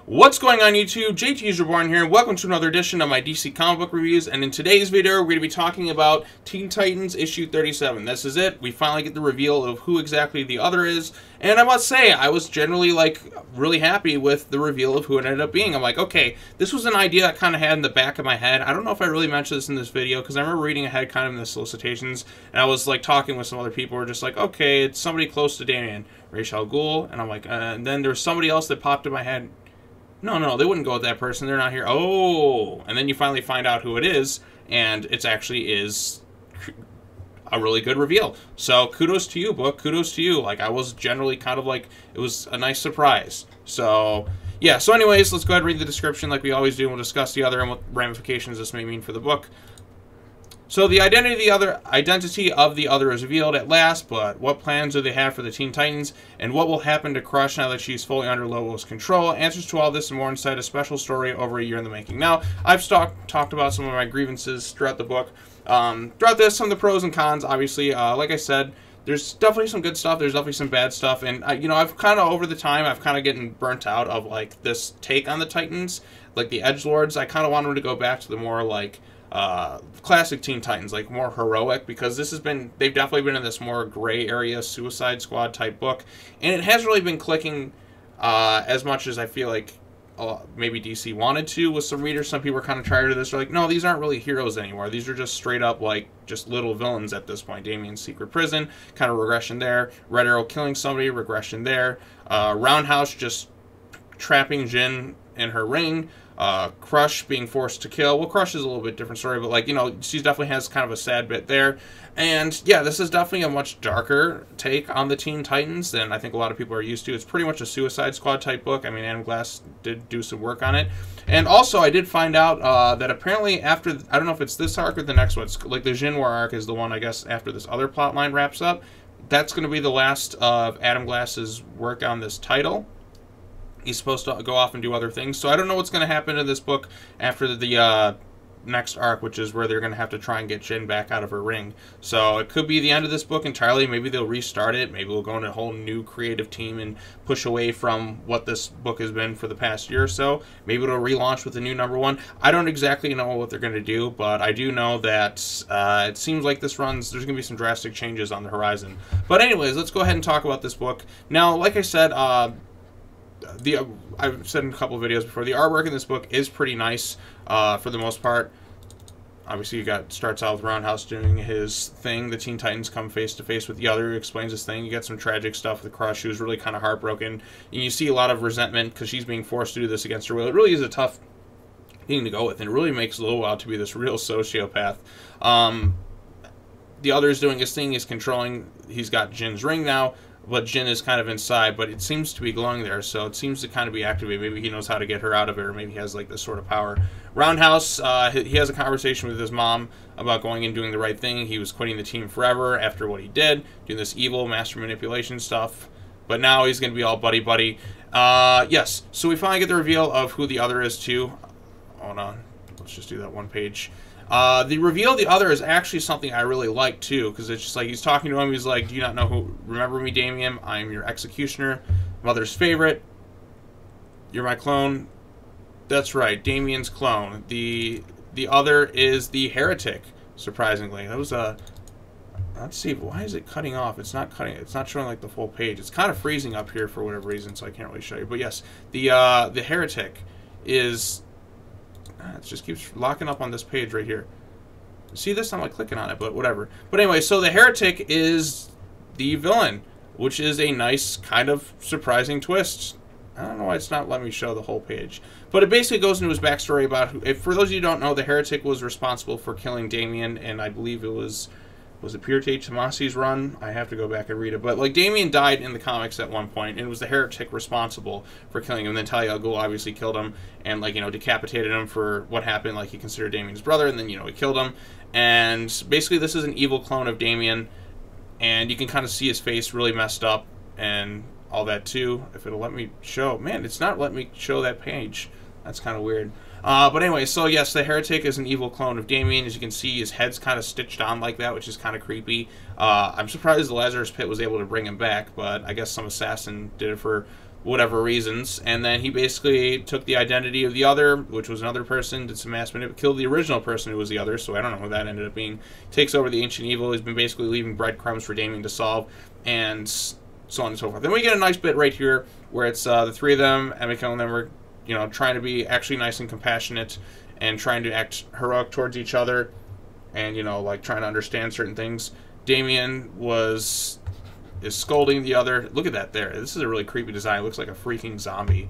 What's going on YouTube? JT's Reborn here, and welcome to another edition of my DC comic book reviews. And in today's video, we're going to be talking about Teen Titans issue 37. This is it. We finally get the reveal of who exactly the other is. And I must say, I was generally really happy with the reveal of who it ended up being. I'm like, okay, this was an idea I kind of had in the back of my head. I don't know if I really mentioned this in this video, because I remember reading ahead kind of in the solicitations, and I was talking with some other people who were just like, okay, it's somebody close to Damian, Ra's al Ghul, and I'm like, and then there was somebody else that popped in my head. No, they wouldn't go with that person. They're not here. Oh, and then you finally find out who it is, and it actually is a really good reveal. So kudos to you, book. Kudos to you. I was generally kind of it was a nice surprise. So yeah. So anyways, let's go ahead and read the description like we always do. And we'll discuss the other and what ramifications this may mean for the book. So the identity of the other is revealed at last, but what plans do they have for the Teen Titans, and what will happen to Crush now that she's fully under Lobo's control? Answers to all this and more inside a special story over a year in the making. Now, I've talked about some of my grievances throughout the book. Throughout this, some of the pros and cons, obviously. Like I said, there's definitely some good stuff. There's definitely some bad stuff, and I've kind of over the time, I've kind of getting burnt out of this take on the Titans, the edgelords. I kind of want them to go back to the more classic Teen Titans, more heroic, because they've definitely been in this more gray area Suicide Squad type book, and it hasn't really been clicking as much as I feel maybe DC wanted to with some readers. Some people are kind of tired of this. They're like, no, these aren't really heroes anymore. These are just straight up just little villains at this point. Damian's secret prison, kind of regression there. Red Arrow killing somebody, regression there. Roundhouse just trapping Jin in her ring. Crush being forced to kill. Well, Crush is a little bit different story, but she definitely has kind of a sad bit there. And yeah, this is definitely a much darker take on the Teen Titans than I think a lot of people are used to. It's pretty much a Suicide Squad type book. I mean, Adam Glass did do some work on it. And also, I did find out that apparently after, I don't know if it's this arc or the next one, it's the Jin War arc is the one, I guess, after this other plot line wraps up. That's going to be the last of Adam Glass's work on this title. He's supposed to go off and do other things. So I don't know what's going to happen in this book after the next arc, which is where they're going to have to try and get Jin back out of her ring. So it could be the end of this book entirely. Maybe they'll restart it. Maybe we'll go into a whole new creative team and push away from what this book has been for the past year or so. Maybe it'll relaunch with a new #1. I don't exactly know what they're going to do, but I do know that it seems like there's going to be some drastic changes on the horizon. But anyways, let's go ahead and talk about this book. Now, like I said, I've said in a couple of videos before, the artwork in this book is pretty nice for the most part. Obviously, starts out with Roundhouse doing his thing. The Teen Titans come face to face with the other who explains his thing. You get some tragic stuff with Crush, who's really kind of heartbroken. And you see a lot of resentment because she's being forced to do this against her will. It really is a tough thing to go with, and it really makes Lobo out to be this real sociopath. The other is doing his thing. He's controlling. He's got Jin's ring now. But Jin is kind of inside, but it seems to be glowing there, so it seems to kind of be activated. Maybe he knows how to get her out of it, or maybe he has this sort of power. Roundhouse, he has a conversation with his mom about going and doing the right thing. He was quitting the team forever after what he did, doing this evil master manipulation stuff. But now he's going to be all buddy-buddy. Yes, so we finally get the reveal of who the other is, too. Hold on. Let's just do that one page. The reveal of the other is actually something I really like, too, because it's just he's talking to him, he's like, do you not know who, remember me, Damian? I am your executioner, mother's favorite, you're my clone. That's right, Damian's clone. The other is the heretic, surprisingly. That was a, let's see, why is it cutting off? It's not cutting, it's not showing the full page. It's kind of freezing up here for whatever reason, so I can't really show you. But yes, the heretic is... It just keeps locking up on this page right here. See this? I'm clicking on it, but whatever. But anyway, so the heretic is the villain, which is a nice kind of surprising twist. I don't know why it's not letting me show the whole page. But it basically goes into his backstory about who, for those of you who don't know, the heretic was responsible for killing Damian, and I believe it was it Pierre Tomasi's run? I have to go back and read it. But Damian died in the comics at one point, and it was the heretic responsible for killing him. And then Talia al Ghul obviously killed him and decapitated him for what happened. He considered Damian's brother, and then he killed him. And basically this is an evil clone of Damian, and you can kind of see his face really messed up and all that too. If it'll let me show, man, it's not letting me show that page. That's kind of weird. But anyway, so yes, the heretic is an evil clone of Damian. As you can see, his head's kind of stitched on like that, which is kind of creepy. I'm surprised the Lazarus Pit was able to bring him back, but I guess some assassin did it for whatever reasons, and then he basically took the identity of the other, which was another person, did some mass manipulation, killed the original person who was the other, so I don't know who that ended up being, takes over the ancient evil. He's been basically leaving breadcrumbs for Damien to solve, and so on and so forth. Then we get a nice bit right here where it's the three of them, Emiko and them, were, you know, trying to be actually nice and compassionate and trying to act heroic towards each other, and, you know, like trying to understand certain things. Damien is scolding the other. Look at that there. This is a really creepy design. It looks like a freaking zombie.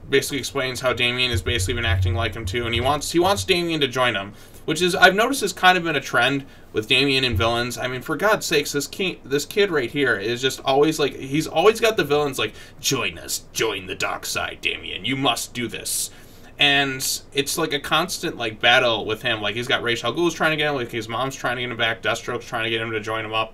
Basically explains how Damien has basically been acting like him too, and he wants Damien to join him, which is, I've noticed, has kind of been a trend with Damien and villains. I mean, for God's sakes, this kid right here is just always like, he's always got the villains like, join us, join the dark side, Damien, you must do this. And it's like a constant like battle with him. Like, he's got Ra's al Ghul's trying to get him, like his mom's trying to get him back, Deathstroke's trying to get him to join him up,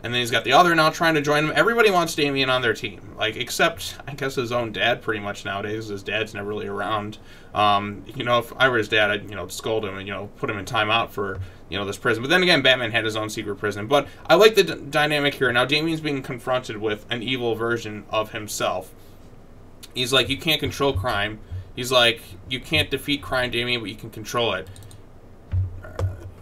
and then he's got the other now trying to join him. Everybody wants Damien on their team, like, except I guess his own dad pretty much nowadays. His dad's never really around. You know, if I were his dad, I'd, you know, scold him and, you know, put him in timeout for, you know, this prison. But then again, Batman had his own secret prison. But I like the dynamic here. Now Damien's being confronted with an evil version of himself. He's like, you can't control crime. He's like, you can't defeat crime, Damien, but you can control it.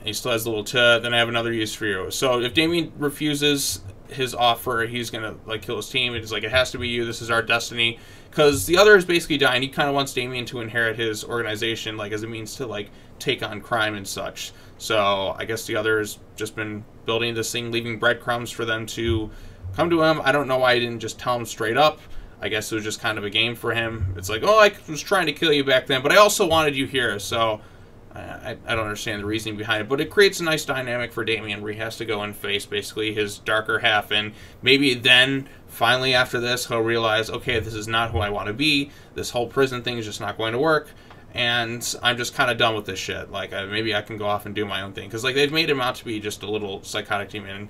He still has the little then I have another use for you. So if Damien refuses his offer, he's going to, like, kill his team. It's like, it has to be you. This is our destiny. Because the other is basically dying. He kind of wants Damien to inherit his organization, like, as a means to, like, take on crime and such. So I guess the other has just been building this thing, leaving breadcrumbs for them to come to him. I don't know why he didn't just tell him straight up. I guess it was just kind of a game for him. It's like, oh, I was trying to kill you back then, but I also wanted you here, so I don't understand the reasoning behind it. But it creates a nice dynamic for Damien where he has to go and face basically his darker half, and maybe then, finally after this, he'll realize, okay, this is not who I want to be. This whole prison thing is just not going to work, and I'm just kind of done with this shit. Like, maybe I can go off and do my own thing. Because, like, they've made him out to be just a little psychotic demon.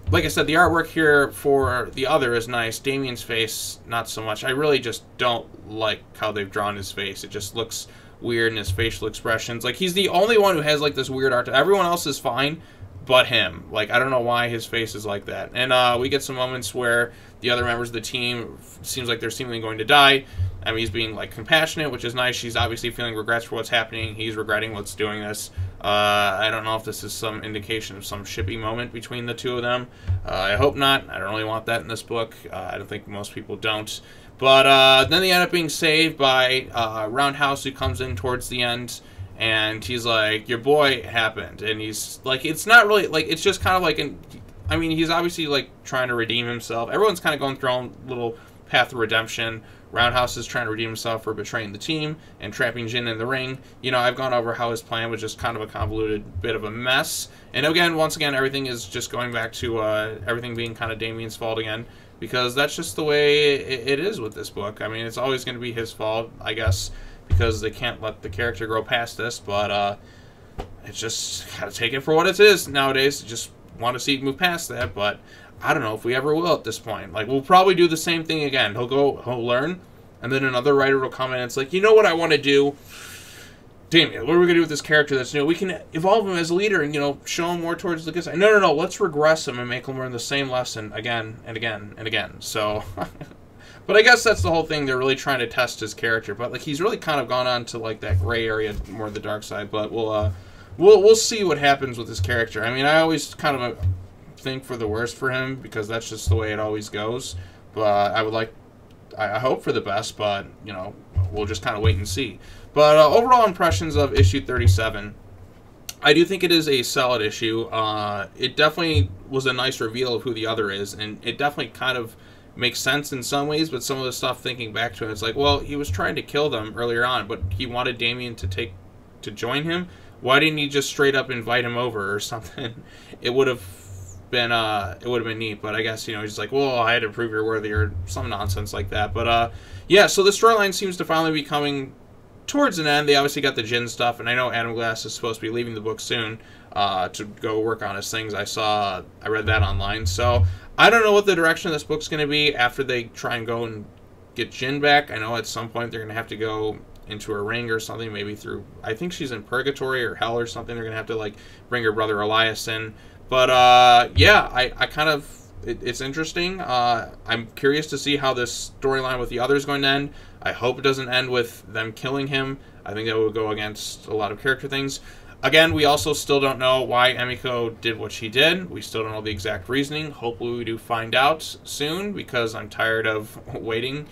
Like I said, the artwork here for the other is nice. Damien's face, not so much. I really just don't like how they've drawn his face. It just looks weird in his facial expressions. Like, he's the only one who has, like, this weird art. Everyone else is fine, but him. Like, I don't know why his face is like that. And we get some moments where the other members of the team seems like they're seemingly going to die. I mean, he's being, like, compassionate, which is nice. She's obviously feeling regrets for what's happening. He's regretting what's doing this. I don't know if this is some indication of some shippy moment between the two of them. I hope not. I don't really want that in this book. I don't think most people don't. But then they end up being saved by Roundhouse, who comes in towards the end. And he's like, your boy happened. And he's like, it's not really, like, it's just kind of like, I mean, he's obviously, like, trying to redeem himself. Everyone's kind of going through their own little path of redemption. Roundhouse is trying to redeem himself for betraying the team and trapping Jin in the ring. You know, I've gone over how his plan was just kind of a convoluted bit of a mess. And again, once again, everything is just going back to everything being kind of Damien's fault again. Because that's just the way it is with this book. I mean, it's always going to be his fault, I guess, because they can't let the character grow past this. But it's just got to take it for what it is nowadays. Just want to see it move past that, but I don't know if we ever will at this point. Like, we'll probably do the same thing again. He'll learn, and then another writer will come in and it's like, you know what I want to do? Damn it, what are we going to do with this character that's new? We can evolve him as a leader and, you know, show him more towards the good side. No, let's regress him and make him learn the same lesson again and again and again. So, but I guess that's the whole thing. They're really trying to test his character. But, like, he's really kind of gone on to, like, that gray area, more the dark side. But we'll see what happens with his character. I mean, I always kind of think for the worst for him because that's just the way it always goes. But I hope for the best, but, you know, we'll just kind of wait and see. But overall impressions of issue 37, I do think it is a solid issue. It definitely was a nice reveal of who the other is, and it definitely kind of makes sense in some ways, but some of the stuff thinking back to it, it's like, well, he was trying to kill them earlier on, but he wanted Damien to join him. Why didn't he just straight up invite him over or something? It would have been neat, but I guess, you know, he's like, well, I had to prove you're worthy or some nonsense like that. But yeah, so the storyline seems to finally be coming towards an end. They obviously got the Jin stuff, and I know Adam Glass is supposed to be leaving the book soon to go work on his things. I read that online, so I don't know what the direction of this book's going to be after they try and go and get Jin back. I know at some point they're going to have to go into a ring or something, maybe through, I think she's in purgatory or hell or something. They're going to have to, like, bring her brother Elias in. But yeah, I kind of it's interesting. I'm curious to see how this storyline with the other is going to end. I hope it doesn't end with them killing him. I think that would go against a lot of character things. Again, we also still don't know why Emiko did what she did. We still don't know the exact reasoning. Hopefully we do find out soon, because I'm tired of waiting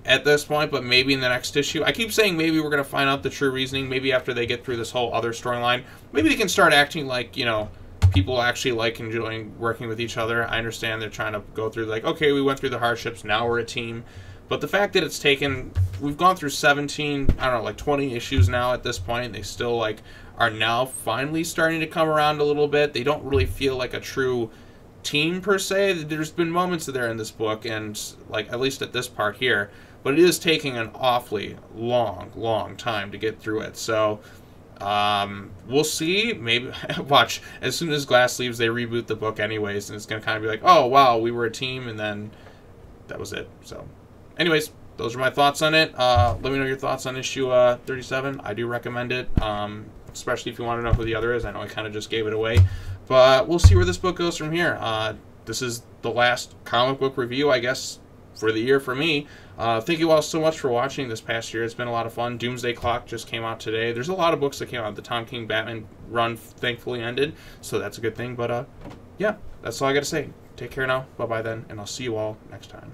at this point, but maybe in the next issue. I keep saying maybe we're going to find out the true reasoning, maybe after they get through this whole other storyline. Maybe they can start acting like, you know, people actually like enjoying working with each other. I understand they're trying to go through, like, okay, we went through the hardships, now we're a team. But the fact that it's taken, we've gone through 17, I don't know, like 20 issues now at this point, and they still, like, are now finally starting to come around a little bit. They don't really feel like a true team, per se. There's been moments there in this book, and, like, at least at this part here, but it is taking an awfully long time to get through it. So, we'll see. Maybe, watch, as soon as Glass leaves, they reboot the book anyways, and it's going to kind of be like, oh, wow, we were a team, and then that was it. So, anyways, those are my thoughts on it. Let me know your thoughts on issue 37. I do recommend it, especially if you want to know who the other is. I know I kind of just gave it away, but we'll see where this book goes from here. This is the last comic book review, I guess, for the year for me. Thank you all so much for watching this past year. It's been a lot of fun. Doomsday Clock just came out today. There's a lot of books that came out. The Tom King Batman run thankfully ended, so that's a good thing. But yeah, that's all I got to say. Take care now. Bye-bye then, and I'll see you all next time.